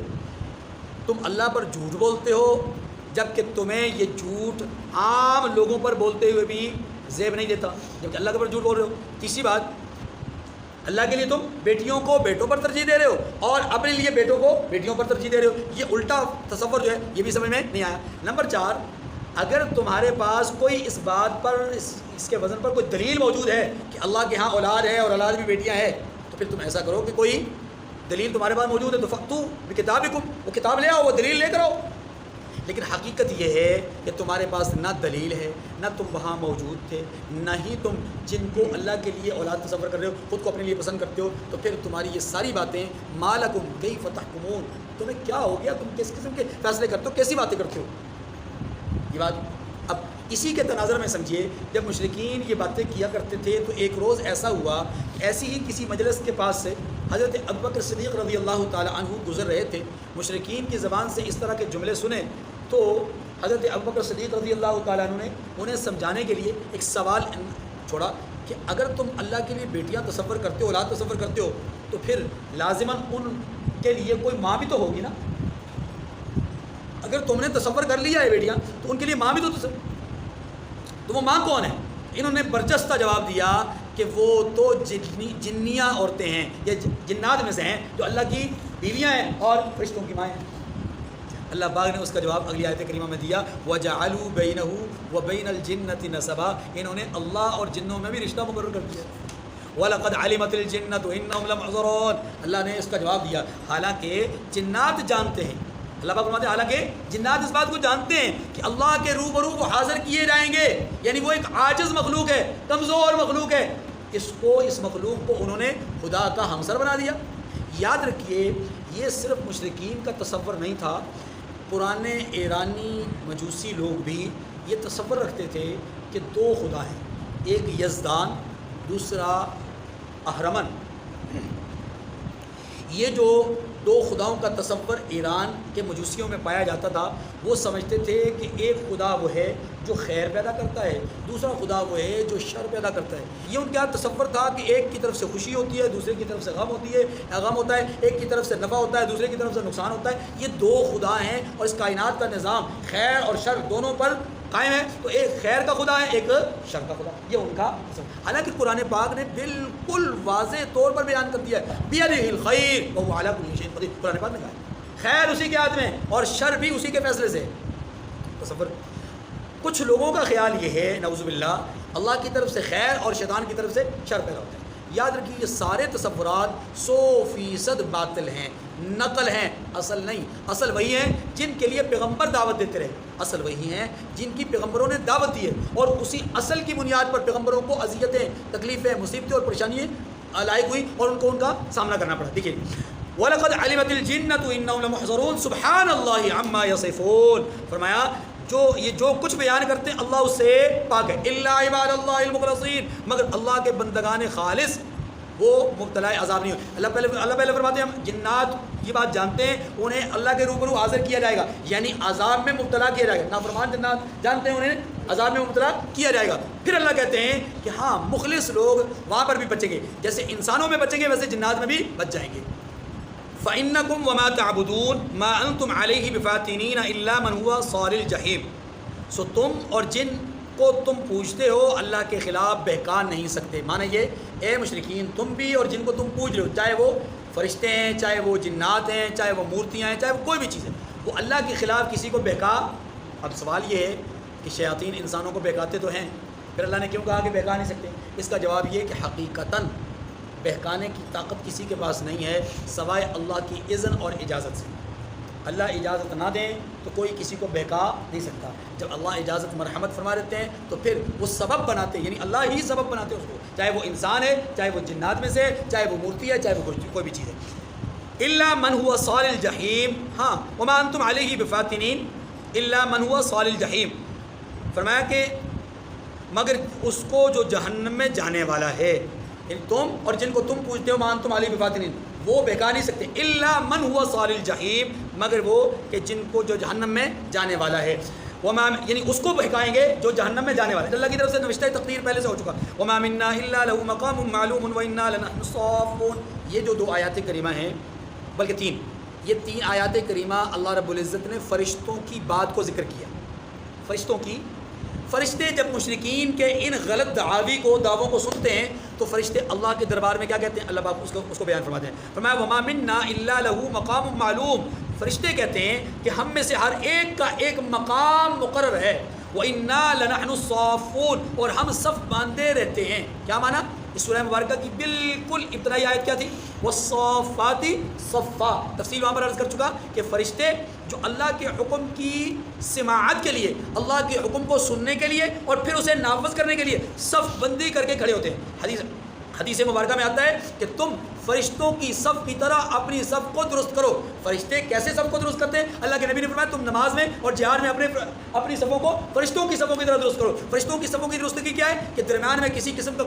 Speaker 1: تم اللہ پر جھوٹ بولتے ہو جب کہ تمہیں یہ جھوٹ عام لوگوں پر بولتے ہوئے بھی زیب نہیں دیتا، جبکہ اللہ کے اوپر جھوٹ بول رہے ہو۔ تیسری بات، اللہ کے لیے تم بیٹیوں کو بیٹوں پر ترجیح دے رہے ہو اور اپنے لیے بیٹوں کو بیٹیوں پر ترجیح دے رہے ہو، یہ الٹا تصور جو ہے یہ بھی سمجھ میں نہیں آیا۔ نمبر 4، اگر تمہارے پاس کوئی اس بات پر اس کے وزن پر کوئی دلیل موجود ہے کہ اللہ کے ہاں اولاد ہے اور اولاد بھی بیٹیاں ہیں، تو پھر تم ایسا کرو کہ کوئی دلیل تمہارے پاس موجود ہے تو فَأْتُوا بِكِتَابِكُمْ، وہ کتاب لے آؤ، وہ دلیل لے کر آؤ۔ لیکن حقیقت یہ ہے کہ تمہارے پاس نہ دلیل ہے، نہ تم وہاں موجود تھے، نہ ہی تم جن کو اللہ کے لیے اولاد تصور کر رہے ہو خود کو اپنے لیے پسند کرتے ہو، تو پھر تمہاری یہ ساری باتیں مَا لَكُمْ كَيْفَ تَحْكُمُونَ، تمہیں کیا ہو گیا، تم کس قسم کے فیصلے کرتے ہو، کیسی باتیں کرتے ہو۔ یہ بات اب اسی کے تناظر میں سمجھیے، جب مشرکین یہ باتیں کیا کرتے تھے تو ایک روز ایسا ہوا، ایسی ہی کسی مجلس کے پاس سے حضرت ابوبکر صدیق رضی اللہ تعالی عنہ گزر رہے تھے۔ مشرکین کی زبان سے اس طرح کے جملے سنے تو حضرت ابوبکر صدیق رضی اللہ تعالیٰ عنہ نے انہیں سمجھانے کے لیے ایک سوال چھوڑا کہ اگر تم اللہ کے لیے بیٹیاں تصور کرتے ہو، اولاد تصور کرتے ہو، تو پھر لازماً ان کے لیے کوئی ماں بھی تو ہوگی نا۔ اگر تم نے تصور کر لیا ہے بیٹیاں تو ان کے لیے ماں بھی تو وہ ماں کون ہے؟ انہوں نے برجستہ جواب دیا کہ وہ تو جنیاں عورتیں ہیں یا جنات میں سے ہیں جو اللہ کی بیویاں ہیں اور فرشتوں کی مائیں ہیں۔ اللہ پاک نے اس کا جواب اگلی آیت کریمہ میں دیا، وَجَعَلُوا بَيْنَهُ وَبَيْنَ الْجِنَّةِ نَسَبًا، انہوں نے اللہ اور جنوں میں بھی رشتہ مقرر کر دیا۔ وَلَقَدْ عَلِمَتِ الْجِنَّةُ إِنَّهُمْ لَمُحْضَرُونَ، اللہ نے اس کا جواب دیا حالانکہ جنات جانتے ہیں، اللہ پاک فرماتے ہیں حالانکہ جنات اس بات کو جانتے ہیں کہ اللہ کے روبرو وہ حاضر کیے جائیں گے، یعنی وہ ایک عاجز مخلوق ہے، کمزور مخلوق ہے، اس مخلوق کو انہوں نے خدا کا ہمسر بنا دیا۔ یاد رکھیے یہ صرف مشرکین کا تصور نہیں تھا، پرانے ایرانی مجوسی لوگ بھی یہ تصور رکھتے تھے کہ دو خدا ہیں، ایک یزدان دوسرا اہرمن۔ یہ جو دو خداؤں کا تصور ایران کے مجوسیوں میں پایا جاتا تھا، وہ سمجھتے تھے کہ ایک خدا وہ ہے جو خیر پیدا کرتا ہے، دوسرا خدا وہ ہے جو شر پیدا کرتا ہے۔ یہ ان کا تصور تھا کہ ایک کی طرف سے خوشی ہوتی ہے، دوسرے کی طرف سے غم ہوتی ہے، غم ہوتا ہے، ایک کی طرف سے نفع ہوتا ہے، دوسرے کی طرف سے نقصان ہوتا ہے۔ یہ دو خدا ہیں اور اس کائنات کا نظام خیر اور شر دونوں پر قائم ہے، تو ایک خیر کا خدا ہے، ایک شر کا خدا، یہ ان کا تصور۔ حالانکہ قرآن پاک نے بالکل واضح طور پر بیان کر دیا ہے، بیدہ الخیر وہو علی کل شیء قدیر، قرآن پاک نے کہا ہے خیر اسی کے ہاتھ میں اور شر بھی اسی کے فیصلے سے۔ تصور کچھ لوگوں کا خیال یہ ہے نعوذ باللہ اللہ کی طرف سے خیر اور شیطان کی طرف سے شر پیدا ہوتا ہے۔ یاد رکھیے یہ سارے تصورات 100% باطل ہیں، نقل ہیں، اصل نہیں۔ اصل وہی ہیں جن کے لیے پیغمبر دعوت دیتے رہے، اصل وہی ہیں جن کی پیغمبروں نے دعوت دی ہے، اور اسی اصل کی بنیاد پر پیغمبروں کو اذیتیں، تکلیفیں، مصیبتیں اور پریشانیاں لاحق ہوئی اور ان کو ان کا سامنا کرنا پڑا۔ دیکھیے وَلَقَدْ عَلِمَتِ الْجِنَّةُ إِنَّهُمْ لَمُحْضَرُونَ سُبْحَانَ اللَّهِ عَمَّا يَصِفُونَ، فرمایا جو کچھ بیان کرتے ہیں اللہ اس سے پاک ہے، الا عباد اللہ المخلصین، مگر اللہ کے بندگان خالص وہ مبتلا عذاب نہیں ہو۔ اللہ پہلے فرماتے ہیں ہم جنات یہ بات جانتے ہیں، انہیں اللہ کے روبرو حاضر کیا جائے گا، یعنی عذاب میں مبتلا کیا جائے گا۔ نافرمان جنات جانتے ہیں انہیں عذاب میں مبتلا کیا جائے گا۔ پھر اللہ کہتے ہیں کہ ہاں مخلص لوگ وہاں پر بھی بچیں گے، جیسے انسانوں میں بچیں گے ویسے جنات میں بھی بچ جائیں گے۔ فَإِنَّكُمْ وَمَا تَعْبُدُونَ مَا أَنْتُمْ عَلَيْهِ بِفَاتِنِينَ إِلَّا مَنْ هُوَ صَالِ الْجَحِيمِ، سو تم اور جن کو تم پوجتے ہو اللہ کے خلاف بہکا نہیں سکتے۔ معنی یہ اے مشرکین تم بھی اور جن کو تم پوج رہے ہو، چاہے وہ فرشتے ہیں، چاہے وہ جنات ہیں، چاہے وہ مورتیاں ہیں، چاہے وہ کوئی بھی چیز ہے، وہ اللہ کے خلاف کسی کو بہکا۔ اب سوال یہ ہے کہ شیاطین انسانوں کو بہکاتے تو ہیں، پھر اللہ نے کیوں کہا کہ بہکا نہیں سکتے؟ اس کا جواب یہ کہ حقیقتاً بہکانے کی طاقت کسی کے پاس نہیں ہے سوائے اللہ کی اذن اور اجازت سے۔ اللہ اجازت نہ دیں تو کوئی کسی کو بہکا نہیں سکتا۔ جب اللہ اجازت مرحمت فرما دیتے ہیں تو پھر وہ سبب بناتے ہیں، یعنی اللہ ہی سبب بناتے ہیں اس کو، چاہے وہ انسان ہے، چاہے وہ جنات میں سے، چاہے وہ مورتی ہے، چاہے وہ کوئی بھی چیز ہے۔ الا من هو صال الجحیم، ہاں وما انتم علیہ بفاتنین الا من هو صال الجحیم، فرمایا کہ مگر اس کو جو جہنم میں جانے والا ہے، یعنی تم اور جن کو تم پوچھتے ہو مان تم علی بفاتنین، وہ بہکا نہیں سکتے۔ الا من هو صال الجحیم، مگر وہ کہ جن کو جو جہنم میں جانے والا ہے، وما یعنی اس کو بہکائیں گے جو جہنم میں جانے والا ہے۔ اللہ کی طرف سے نوشتہ تقدیر پہلے سے ہو چکا، وما منا الا له مقام معلوم وانا لنحن الصافون۔ یہ جو دو آیات کریمہ ہیں، بلکہ تین، یہ 3 آیات کریمہ اللہ رب العزت نے فرشتوں کی بات کو ذکر کیا. فرشتے جب مشرکین کے ان غلط دعووں کو سنتے ہیں تو فرشتے اللہ کے دربار میں کیا کہتے ہیں؟ اللہ پاک اس کو بیان فرماتے ہیں. فرمایا وما منا الا له مقام معلوم. فرشتے کہتے ہیں کہ ہم میں سے ہر ایک کا ایک مقام مقرر ہے. وَإِنَّا لَنَحْنُ الصَّافُّونَ اور ہم صف باندھے رہتے ہیں. کیا معنی؟ اس سورہ مبارکہ کی بالکل ابتدائی آیت کیا تھی؟ وَالصَّافَّاتِ صَفًّا. تفصیل وہاں پر عرض کر چکا کہ فرشتے جو اللہ کے حکم کی سماعت کے لیے، اللہ کے حکم کو سننے کے لیے اور پھر اسے نافذ کرنے کے لیے صف بندی کر کے کھڑے ہوتے ہیں. حدیث مبارکہ میں آتا ہے کہ تم فرشتوں کی صف کی طرح اپنی صف کو درست کرو. فرشتے کیسے صف کو درست کرتے ہیں؟ اللہ کے نبی نے فرمایا تم نماز میں اور جہاد میں اپنی صفوں کو فرشتوں کی صفوں کی طرح درست کرو. فرشتوں کی صفوں کی درستگی کیا ہے؟ کہ درمیان میں کسی قسم کا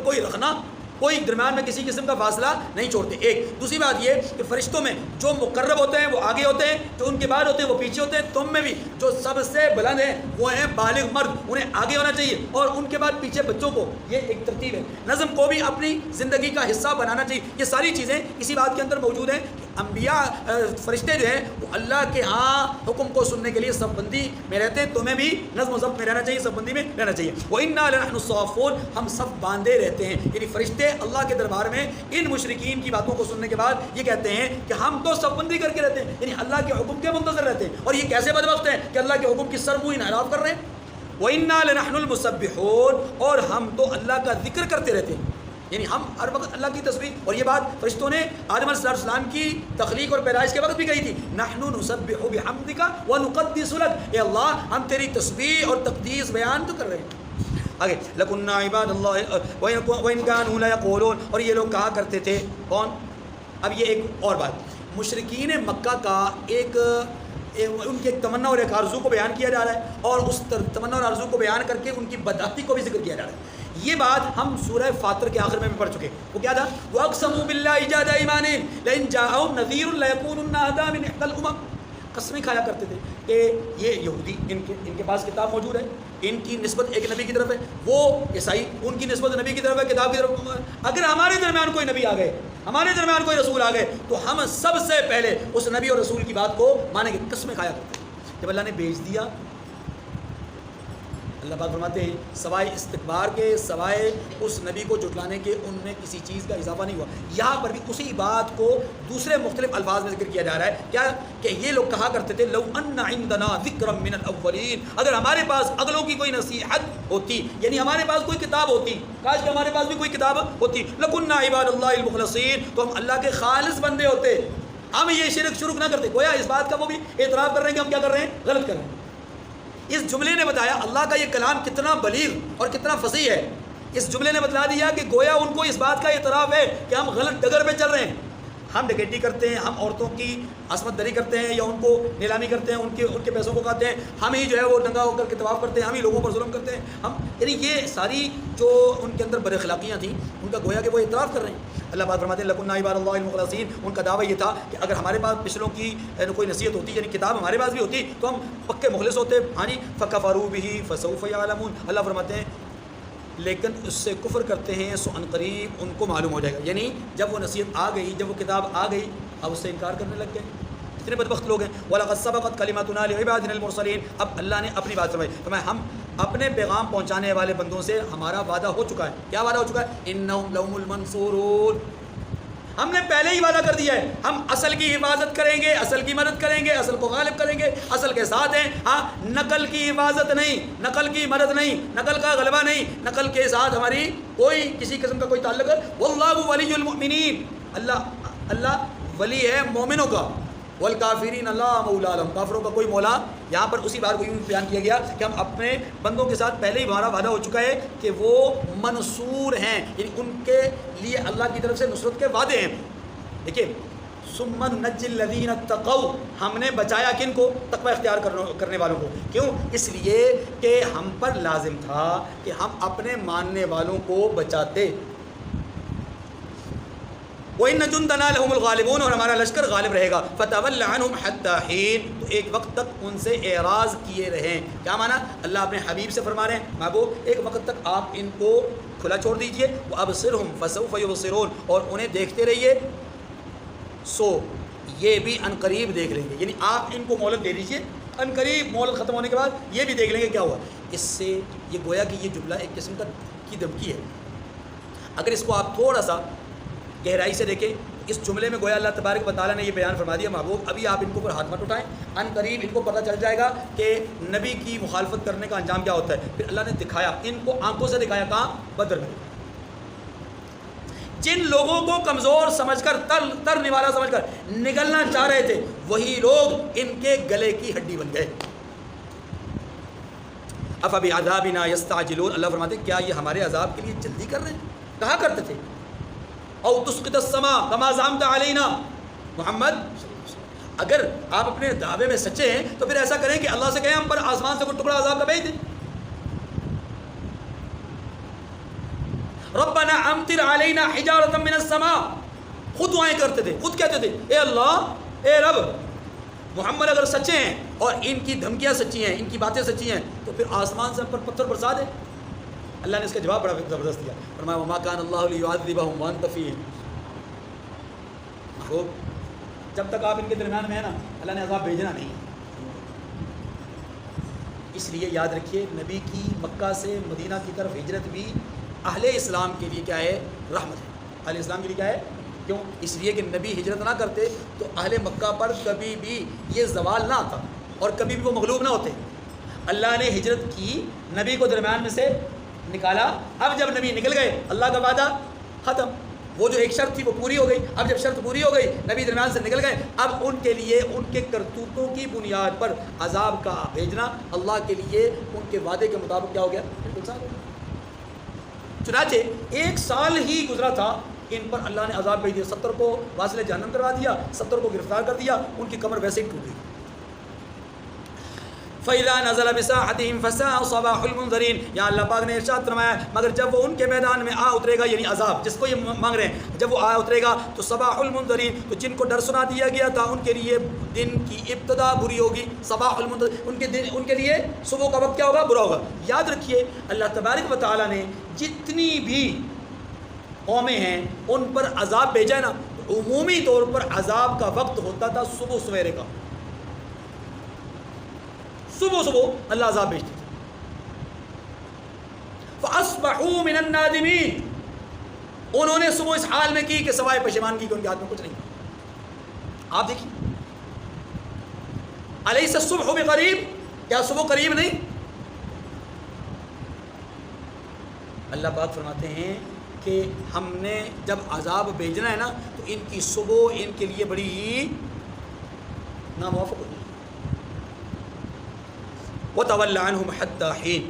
Speaker 1: کوئی درمیان میں کسی قسم کا فاصلہ نہیں چھوڑتے. ایک دوسری بات یہ کہ فرشتوں میں جو مقرب ہوتے ہیں وہ آگے ہوتے ہیں، جو ان کے بعد ہوتے ہیں وہ پیچھے ہوتے ہیں. تم میں بھی جو سب سے بلند ہیں وہ ہیں بالغ مرد، انہیں آگے ہونا چاہیے اور ان کے بعد پیچھے بچوں کو. یہ ایک ترتیب ہے. نظم کو بھی اپنی زندگی کا حصہ بنانا چاہیے. یہ ساری چیزیں اسی بات کے اندر موجود ہیں. انبیاء فرشتے جو ہیں وہ اللہ کے ہاں حکم کو سننے کے لیے صف بندی میں رہتے ہیں. تمہیں بھی نظم و ضبط میں رہنا چاہیے، صف بندی میں رہنا چاہیے. وَإِنَّا لَنَحْنُ الصَّافُّونَ ہم صف باندھے رہتے ہیں. یعنی فرشتے اللہ کے دربار میں ان مشرکین کی باتوں کو سننے کے بعد یہ کہتے ہیں کہ ہم تو صف بندی کر کے رہتے ہیں، یعنی اللہ کے حکم کے منتظر رہتے ہیں. اور یہ کیسے بدبخت ہیں کہ اللہ کے حکم کی سر منہ انحراف کر رہے ہیں. وَإِنَّا لَنَحْنُ الْمُسَبِّحُونَ اور ہم تو اللہ کا ذکر کرتے رہتے ہیں، یعنی ہم ہر وقت اللہ کی تسبیح. اور یہ بات فرشتوں نے آدم علیہ السلام کی تخلیق اور پیدائش کے وقت بھی کہی تھی. نحن نسبح بحمدک ونقدس لک. اے اللہ ہم تیری تسبیح اور تقدیس بیان تو کر رہے ہیں. آگے لَكُنَّا عِبَادَ اللَّهِ وَإِن كَانُوا لَيَقُولُونَ اور یہ لوگ کہا کرتے تھے. کون؟ اب یہ ایک اور بات، مشرکین مکہ کا ان کی ایک تمنا اور ایک آرزو کو بیان کیا جا رہا ہے اور اس تمنا اور آرزو کو بیان کر کے ان کی بدعتی کو بھی ذکر کیا جا رہا ہے. یہ بات ہم سورہ فاطر کے آخر میں بھی پڑھ چکے. وہ کیا تھا؟ وَأَقْسَمُوا بِاللَّهِ جَهْدَ أَيْمَانِهِمْ لَئِن جَاءَهُمْ نَذِيرٌ لَيَكُونُنَّ أَهْدَىٰ مِنْ إِحْدَى الْأُمَمِ. قسمیں کھایا کرتے تھے کہ یہ یہودی ان کے پاس کتاب موجود ہے، ان کی نسبت ایک نبی کی طرف ہے، وہ عیسائی ان کی نسبت نبی کی طرف ہے، کتاب کی طرف. اگر ہمارے درمیان کوئی نبی آ گئے، ہمارے درمیان کوئی رسول آ گئے تو ہم سب سے پہلے اس نبی اور رسول کی بات کو مانیں گے. قسمیں کھایا کرتے تھے. جب اللہ نے بھیج دیا، اللہ پاک فرماتے ہیں سوائے استکبار کے، سوائے اس نبی کو جھٹلانے کے ان میں کسی چیز کا اضافہ نہیں ہوا. یہاں پر بھی اسی بات کو دوسرے مختلف الفاظ میں ذکر کیا جا رہا ہے. کیا کہ یہ لوگ کہا کرتے تھے لو ان عندنا ذکرا من الاولین، اگر ہمارے پاس اگلوں کی کوئی نصیحت ہوتی، یعنی ہمارے پاس کوئی کتاب ہوتی، کاش کہ ہمارے پاس بھی کوئی کتاب ہوتی، لکنا عباد اللہ المخلصین تو ہم اللہ کے خالص بندے ہوتے، ہم یہ شرک نہ کرتے. گویا اس بات کا وہ بھی اعتراف کر رہے ہیں کہ ہم کیا کر رہے ہیں؟ غلط کر رہے ہیں. اس جملے نے بتایا اللہ کا یہ کلام کتنا بلیغ اور کتنا فصیح ہے. اس جملے نے بتلا دیا کہ گویا ان کو اس بات کا اعتراف ہے کہ ہم غلط ڈگر پہ چل رہے ہیں. ہم ڈکیٹی کرتے ہیں، ہم عورتوں کی عصمت دری کرتے ہیں یا ان کو نیلامی کرتے ہیں، ان کے پیسوں کو کھاتے ہیں، ہم ہی جو ہے وہ ننگا ہو کر کے طواف کرتے ہیں، ہم ہی لوگوں پر ظلم کرتے ہیں. ہم یعنی یہ ساری جو ان کے اندر بد اخلاقیاں تھیں ان کا گویا کہ وہ اعتراف کر رہے ہیں. اللہ پاک فرماتے ہیں لَكُنَّا عِبَادَ اللَّهِ الْمُخْلَصِينَ. ان کا دعویٰ یہ تھا کہ اگر ہمارے پاس پچھلوں کی کوئی نصیحت ہوتی، یعنی کتاب ہمارے پاس بھی ہوتی تو ہم پکے مخلص ہوتے. ہاں جی فَكَفَرُوا بِهِ فَسَوْفَ يَعْلَمُونَ. اللہ فرماتے ہیں لیکن اس سے کفر کرتے ہیں سو ان قریب ان کو معلوم ہو جائے گا. یعنی جب وہ نصیحت آ گئی، جب وہ کتاب آ گئی، اب اس سے انکار کرنے لگ گئے. کتنے بدبخت لوگ ہیں. وَلَقَدْ سَبَقَتْ كَلِمَتُنَا لِعِبَادِنَا الْمُرْسَلِينَ. اب اللہ نے اپنی بات فرمائی اپنے پیغام پہنچانے والے بندوں سے ہمارا وعدہ ہو چکا ہے. کیا وعدہ ہو چکا ہے؟ إِنَّهُمْ لَهُمُ الْمَنْصُورُونَ. ہم نے پہلے ہی وعدہ کر دیا ہے، ہم اصل کی حفاظت کریں گے، اصل کی مدد کریں گے، اصل کو غالب کریں گے، اصل کے ساتھ ہیں. ہاں نقل کی حفاظت نہیں، نقل کی مدد نہیں، نقل کا غلبہ نہیں، نقل کے ساتھ ہماری کوئی کسی قسم کا کوئی تعلق ہے. واللہ ولی المؤمنین. اللہ ولی ہے مومنوں کا. والکافرین لا مولا لهم. کافروں کا کوئی مولا. یہاں پر اسی بات کو یوں بیان کیا گیا کہ ہم اپنے بندوں کے ساتھ پہلے ہی ہمارا وعدہ ہو چکا ہے کہ وہ منصور ہیں، یعنی ان کے لیے اللہ کی طرف سے نصرت کے وعدے ہیں. دیکھیے ثم ننجی الذین اتقوا. ہم نے بچایا کن کو؟ تقوی اختیار کرنے والوں کو. کیوں؟ اس لیے کہ ہم پر لازم تھا کہ ہم اپنے ماننے والوں کو بچاتے. وَإِنَّ جُنْدَنَا لَهُمُ الْغَالِبُونَ اور ہمارا لشکر غالب رہے گا. فَتَوَلَّ عَنْهُمْ حَتَّىٰ حِينٍ تو ایک وقت تک ان سے اعراض کیے رہیں. کیا مانا؟ اللہ اپنے حبیب سے فرما رہے ہیں محبوب ایک وقت تک آپ ان کو کھلا چھوڑ دیجئے. وَأَبْصِرْهُمْ فَسَوْفَ يُبْصِرُونَ اور انہیں دیکھتے رہیے سو یہ بھی عنقریب دیکھ لیں گے، یعنی آپ ان کو مہلت دے دیجیے، عنقریب مہلت ختم ہونے کے بعد یہ بھی دیکھ لیں گے کیا ہوا۔ اس سے یہ گویا کہ یہ جملہ ایک قسم کی دھمکی ہے۔ اگر اس کو آپ تھوڑا سا گہرائی سے دیکھیں، اس جملے میں گویا اللہ تبارک و تعالیٰ نے یہ بیان فرما دیا، محبوب ابھی آپ ان کو پر ہاتھ مت اٹھائیں، عنقریب ان کو پتہ چل جائے گا کہ نبی کی مخالفت کرنے کا انجام کیا ہوتا ہے۔ پھر اللہ نے دکھایا، ان کو آنکھوں سے دکھایا، کہاں؟ بدر میں۔ جن لوگوں کو کمزور سمجھ کر، تر نوالا سمجھ کر نگلنا چاہ رہے تھے، وہی لوگ ان کے گلے کی ہڈی بن گئے۔ افبعذابنا یستعجلون، اللہ فرماتے ہیں کیا یہ ہمارے عذاب کے لیے جلدی کر رہے ہیں؟ کہا کرتے تھے او تسقط السماء كما زعمت علينا، محمد اگر آپ اپنے دعوے میں سچے ہیں تو پھر ایسا کریں کہ اللہ سے کہیں ہم پر آسمان سے کوئی ٹکڑا عذاب کا بھیج دیں۔ ربنا امطر علينا حجارة من السماء، خود دعائیں کرتے تھے، خود کہتے تھے اے اللہ، اے رب، محمد اگر سچے ہیں اور ان کی دھمکیاں سچی ہیں، ان کی باتیں سچی ہیں، تو پھر آسمان سے ہم پر پتھر برسا دے۔ اللہ نے اس کا جواب بڑا زبردست دیا، فرمایا وما كان الله ليعذبهم وانت فيهم، جب تک آپ ان کے درمیان میں ہیں نا، اللہ نے عذاب بھیجنا نہیں۔ اس لیے یاد رکھیے نبی کی مکہ سے مدینہ کی طرف ہجرت بھی اہل اسلام کے لیے کیا ہے؟ رحمت ہے۔ اہل اسلام کے لیے کیا ہے؟ کیوں؟ اس لیے کہ نبی ہجرت نہ کرتے تو اہل مکہ پر کبھی بھی یہ زوال نہ آتا اور کبھی بھی وہ مغلوب نہ ہوتے۔ اللہ نے ہجرت کی، نبی کو درمیان میں سے نکالا، اب جب نبی نکل گئے اللہ کا وعدہ ختم، وہ جو ایک شرط تھی وہ پوری ہو گئی۔ اب جب شرط پوری ہو گئی، نبی درمیان سے نکل گئے، اب ان کے لیے ان کے کرتوتوں کی بنیاد پر عذاب کا بھیجنا اللہ کے لیے ان کے وعدے کے مطابق کیا ہو گیا؟ بالکل صحیح ہو گیا۔ چنانچہ 1 سال ہی گزرا تھا، ان پر اللہ نے عذاب بھیج دیا، 70 کو واصل جہنم کروا دیا، 70 کو گرفتار کر دیا، ان کی کمر ویسے ہی ٹوٹ گئی۔ فَإِذَا نَزَلَ بِسَاحَتِهِمْ فَسَاءَ صَبَاحُ الْمُنذَرِينَ، یا اللہ پاک نے ارشاد فرمایا مگر جب وہ ان کے میدان میں آ اترے گا، یعنی عذاب جس کو یہ مانگ رہے ہیں، جب وہ آ اترے گا تو صباح المنذرین، تو جن کو ڈر سنا دیا گیا تھا ان کے لیے دن کی ابتدا بری ہوگی۔ صباح المنذرین، ان کے لیے صبح کا وقت کیا ہوگا؟ برا ہوگا۔ یاد رکھیے اللہ تبارک و تعالیٰ نے جتنی بھی قومیں ہیں ان پر عذاب بھیجا ہے نا، عمومی طور پر عذاب کا وقت ہوتا تھا صبح سویرے کا، صبح اللہ عذاب بھیجتے تھے۔ فَأَصْبَحُوا مِنَ النَّادِمِينَ، انہوں نے صبح اس حال میں کی کہ سوائے پشیمانگی کے ان کے ہاتھ میں کچھ نہیں۔ آپ دیکھیں أَلَيْسَ الصُّبْحُ بِقَرِيبٍ، کیا صبح قریب نہیں؟ اللہ پاک فرماتے ہیں کہ ہم نے جب عذاب بھیجنا ہے نا تو ان کی صبح ان کے لیے بڑی ہی ناموافق ہوتی ہے۔ وَتَوَلَّ عَنْهُمْ حَتَّى حِينٍ،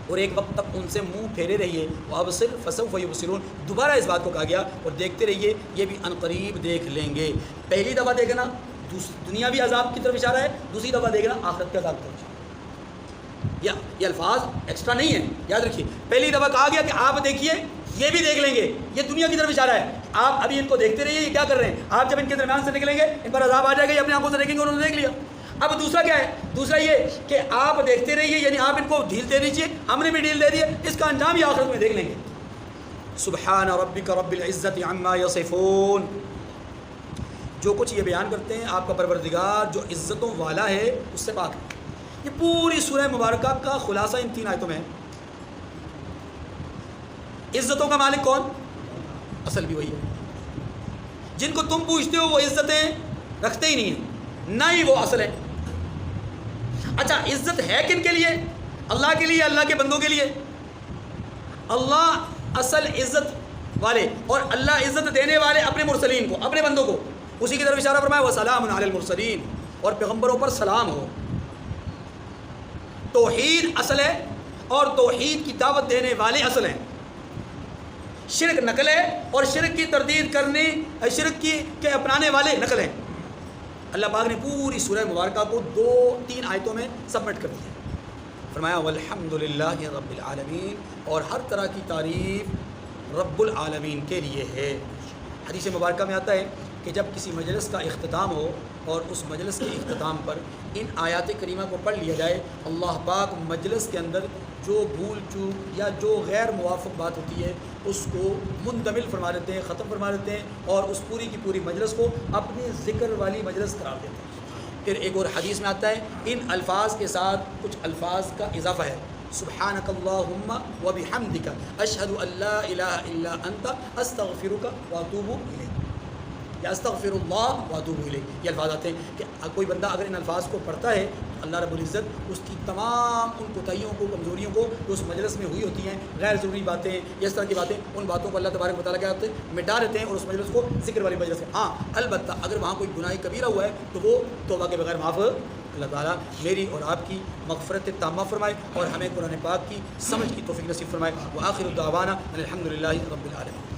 Speaker 1: اور ایک وقت تک ان سے منہ پھیرے رہیے۔ وَأَبْصِرْ فَسَوْفَ يُبْصِرُونَ، دوبارہ اس بات کو کہا گیا اور دیکھتے رہیے، یہ بھی عنقریب دیکھ لیں گے۔ پہلی دفعہ دیکھنا دنیاوی عذاب کی طرف اشارہ ہے، دوسری دفعہ دیکھنا آخرت کے عذاب کی طرف اشارہ ہے۔ یہ الفاظ ایکسٹرا نہیں ہیں، یاد رکھیے۔ پہلی دفعہ کہا گیا کہ آپ دیکھیے، یہ بھی دیکھ لیں گے، یہ دنیا کی طرف اشارہ ہے۔ آپ ابھی ان کو دیکھتے رہیے، یہ کیا کر رہے ہیں۔ آپ جب ان کے درمیان سے نکلیں گے ان پر عذاب آ جائے گا، یہ اپنی آنکھوں سے دیکھیں گے، انہوں نے دیکھ لیا۔ اب دوسرا کیا ہے؟ دوسرا یہ کہ آپ دیکھتے رہیے، یعنی آپ ان کو ڈھیل دے دیجیے، ہم نے بھی ڈھیل دے دی ہے، اس کا انجام ہی آخرت میں دیکھ لیں گے۔ سبحان ربک رب العزت عما یصفون، جو کچھ یہ بیان کرتے ہیں آپ کا پروردگار جو عزتوں والا ہے اس سے پاک ہے۔ یہ پوری سورہ مبارکہ کا خلاصہ ان 3 آیتوں میں ہے۔ عزتوں کا مالک کون؟ اصل بھی وہی ہے۔ جن کو تم پوچھتے ہو وہ عزتیں رکھتے ہی نہیں ہیں، نہ ہی وہ اصل ہے۔ اچھا عزت ہے کن کے لیے؟ اللہ کے لیے، اللہ کے بندوں کے لیے۔ اللہ اصل عزت والے اور اللہ عزت دینے والے اپنے مرسلین کو، اپنے بندوں کو، اسی کی طرف اشارہ فرمایا وَسَلَامٌ عَلَى الْمُرْسَلِينَ، اور پیغمبروں پر سلام ہو۔ توحید اصل ہے اور توحید کی دعوت دینے والے اصل ہیں۔ شرک نقل ہے اور شرک کی تردید کرنے، شرک کے اپنانے والے نقل ہیں۔ اللہ پاک نے پوری سورہ مبارکہ کو 2-3 آیتوں میں سبمٹ کر دیا۔ فرمایا والحمدللہ رب العالمین، اور ہر طرح کی تعریف رب العالمین کے لیے ہے۔ حدیث مبارکہ میں آتا ہے کہ جب کسی مجلس کا اختتام ہو اور اس مجلس کے اختتام پر ان آیات کریمہ کو پڑھ لیا جائے، اللہ پاک مجلس کے اندر جو بھول چوک یا جو غیر موافق بات ہوتی ہے اس کو مندمل فرما دیتے ہیں، ختم فرما دیتے ہیں، اور اس پوری کی پوری مجلس کو اپنی ذکر والی مجلس قرار دیتے ہیں۔ پھر ایک اور حدیث میں آتا ہے ان الفاظ کے ساتھ کچھ الفاظ کا اضافہ ہے، سبحانک اللہم و بحمدک اشہد ان لا الہ الا انت استغفرک واتوب الیک، یا استغفر اللہ واتوب الیہ، یہ الفاظ آتے ہیں کہ کوئی بندہ اگر ان الفاظ کو پڑھتا ہے تو اللہ رب العزت اس کی تمام ان کوتاہیوں کو، کمزوریوں کو جو اس مجلس میں ہوئی ہوتی ہیں، غیر ضروری باتیں، اس طرح کی باتیں، ان باتوں کو اللہ تبارک و تعالیٰ کیا کرتے ہیں، مٹا دیتے ہیں اور اس مجلس کو ذکر والی مجلس ہے۔ ہاں البتہ اگر وہاں کوئی گناہ کبیرہ ہوا ہے تو وہ توبہ کے بغیر معاف، اللہ تعالیٰ میری اور آپ کی مغفرت تامہ فرمائے اور ہمیں قرآن پاک کی سمجھ کی توفیق نصیب فرمائے۔ وآخر دعوانا ان الحمد للہ رب العالمین۔